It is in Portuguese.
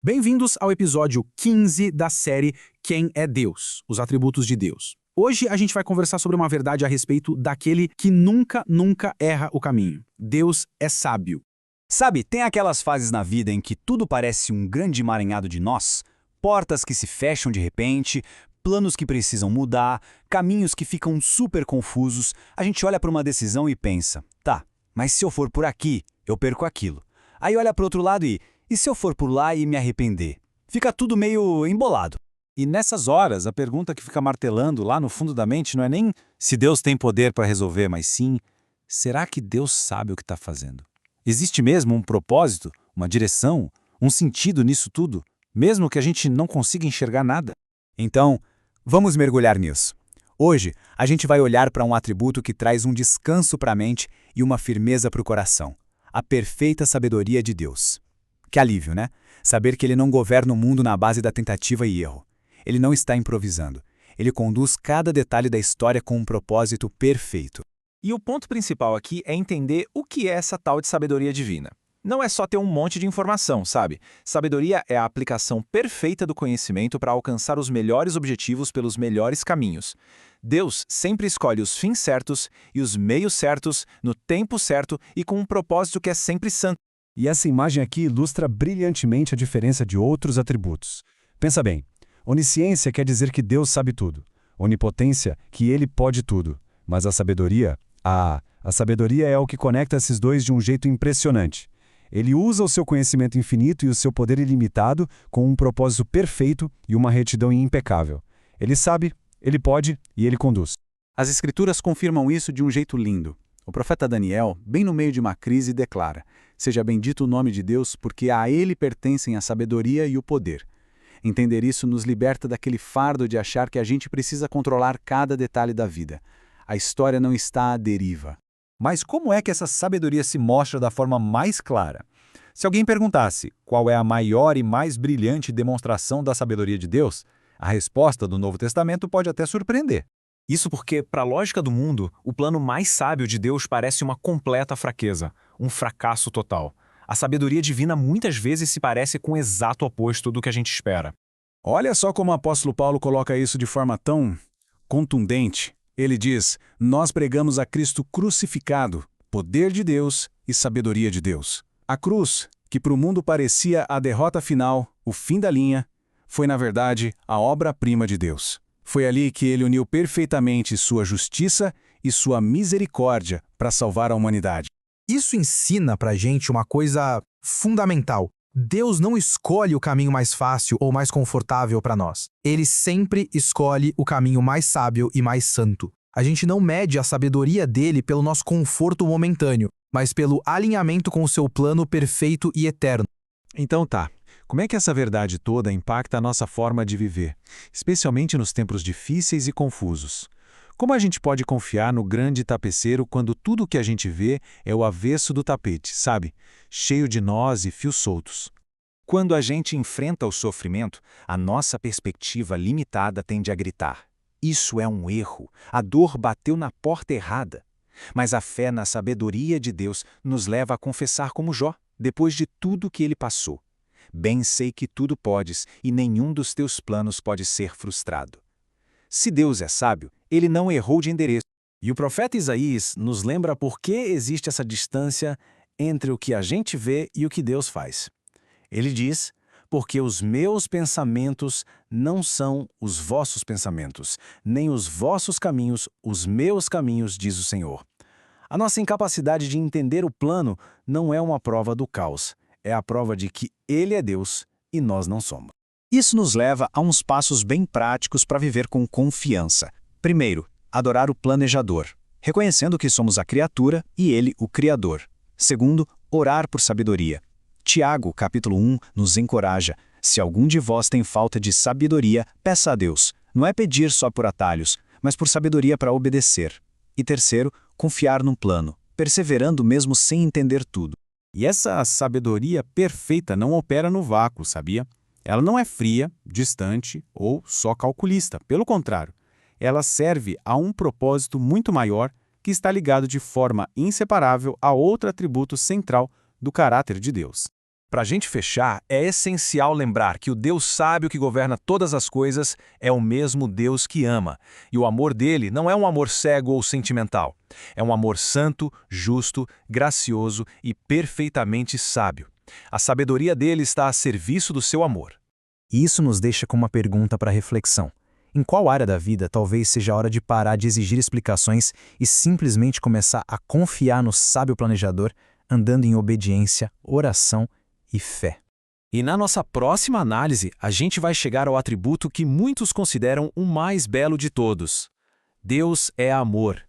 Bem-vindos ao episódio 15 da série Quem é Deus? Os atributos de Deus. Hoje a gente vai conversar sobre uma verdade a respeito daquele que nunca erra o caminho. Deus é sábio. Sabe, tem aquelas fases na vida em que tudo parece um grande emaranhado de nós, portas que se fecham de repente, planos que precisam mudar, caminhos que ficam super confusos. A gente olha para uma decisão e pensa, tá, mas se eu for por aqui, eu perco aquilo. Aí olha para o outro lado e se eu for por lá e me arrepender? Fica tudo meio embolado. E nessas horas, a pergunta que fica martelando lá no fundo da mente não é nem se Deus tem poder para resolver, mas sim, será que Deus sabe o que está fazendo? Existe mesmo um propósito, uma direção, um sentido nisso tudo, mesmo que a gente não consiga enxergar nada? Então, vamos mergulhar nisso. Hoje, a gente vai olhar para um atributo que traz um descanso para a mente e uma firmeza para o coração: a perfeita sabedoria de Deus. Que alívio, né? Saber que Ele não governa o mundo na base da tentativa e erro. Ele não está improvisando. Ele conduz cada detalhe da história com um propósito perfeito. E o ponto principal aqui é entender o que é essa tal de sabedoria divina. Não é só ter um monte de informação, sabe? Sabedoria é a aplicação perfeita do conhecimento para alcançar os melhores objetivos pelos melhores caminhos. Deus sempre escolhe os fins certos e os meios certos, no tempo certo e com um propósito que é sempre santo. E essa imagem aqui ilustra brilhantemente a diferença de outros atributos. Pensa bem, onisciência quer dizer que Deus sabe tudo. Onipotência, que Ele pode tudo. Mas a sabedoria? A sabedoria é o que conecta esses dois de um jeito impressionante. Ele usa o seu conhecimento infinito e o seu poder ilimitado com um propósito perfeito e uma retidão impecável. Ele sabe, ele pode e ele conduz. As Escrituras confirmam isso de um jeito lindo. O profeta Daniel, bem no meio de uma crise, declara: "Seja bendito o nome de Deus, porque a Ele pertencem a sabedoria e o poder." Entender isso nos liberta daquele fardo de achar que a gente precisa controlar cada detalhe da vida. A história não está à deriva. Mas como é que essa sabedoria se mostra da forma mais clara? Se alguém perguntasse qual é a maior e mais brilhante demonstração da sabedoria de Deus, a resposta do Novo Testamento pode até surpreender. Isso porque, para a lógica do mundo, o plano mais sábio de Deus parece uma completa fraqueza, um fracasso total. A sabedoria divina muitas vezes se parece com o exato oposto do que a gente espera. Olha só como o apóstolo Paulo coloca isso de forma tão contundente. Ele diz: nós pregamos a Cristo crucificado, poder de Deus e sabedoria de Deus. A cruz, que para o mundo parecia a derrota final, o fim da linha, foi na verdade a obra-prima de Deus. Foi ali que ele uniu perfeitamente sua justiça e sua misericórdia para salvar a humanidade. Isso ensina pra gente uma coisa fundamental. Deus não escolhe o caminho mais fácil ou mais confortável para nós. Ele sempre escolhe o caminho mais sábio e mais santo. A gente não mede a sabedoria dele pelo nosso conforto momentâneo, mas pelo alinhamento com o seu plano perfeito e eterno. Então tá, como é que essa verdade toda impacta a nossa forma de viver, especialmente nos tempos difíceis e confusos? Como a gente pode confiar no grande tapeceiro quando tudo o que a gente vê é o avesso do tapete, sabe? Cheio de nós e fios soltos. Quando a gente enfrenta o sofrimento, a nossa perspectiva limitada tende a gritar: isso é um erro, a dor bateu na porta errada. Mas a fé na sabedoria de Deus nos leva a confessar como Jó, depois de tudo que ele passou: bem sei que tudo podes e nenhum dos teus planos pode ser frustrado. Se Deus é sábio, ele não errou de endereço. E o profeta Isaías nos lembra por que existe essa distância entre o que a gente vê e o que Deus faz. Ele diz: porque os meus pensamentos não são os vossos pensamentos, nem os vossos caminhos os meus caminhos, diz o Senhor. A nossa incapacidade de entender o plano não é uma prova do caos, é a prova de que Ele é Deus e nós não somos. Isso nos leva a uns passos bem práticos para viver com confiança. Primeiro, adorar o planejador, reconhecendo que somos a criatura e ele o criador. Segundo, orar por sabedoria. Tiago, capítulo 1, nos encoraja: se algum de vós tem falta de sabedoria, peça a Deus. Não é pedir só por atalhos, mas por sabedoria para obedecer. E terceiro, confiar num plano, perseverando mesmo sem entender tudo. E essa sabedoria perfeita não opera no vácuo, sabia? Ela não é fria, distante ou só calculista. Pelo contrário, ela serve a um propósito muito maior que está ligado de forma inseparável a outro atributo central do caráter de Deus: Para a gente fechar, é essencial lembrar que o Deus sábio que governa todas as coisas é o mesmo Deus que ama. E o amor dele não é um amor cego ou sentimental. É um amor santo, justo, gracioso e perfeitamente sábio. A sabedoria dele está a serviço do seu amor. E isso nos deixa com uma pergunta para reflexão. Em qual área da vida talvez seja a hora de parar de exigir explicações e simplesmente começar a confiar no sábio planejador, andando em obediência, oração e fé? E na nossa próxima análise, a gente vai chegar ao atributo que muitos consideram o mais belo de todos. Deus é amor.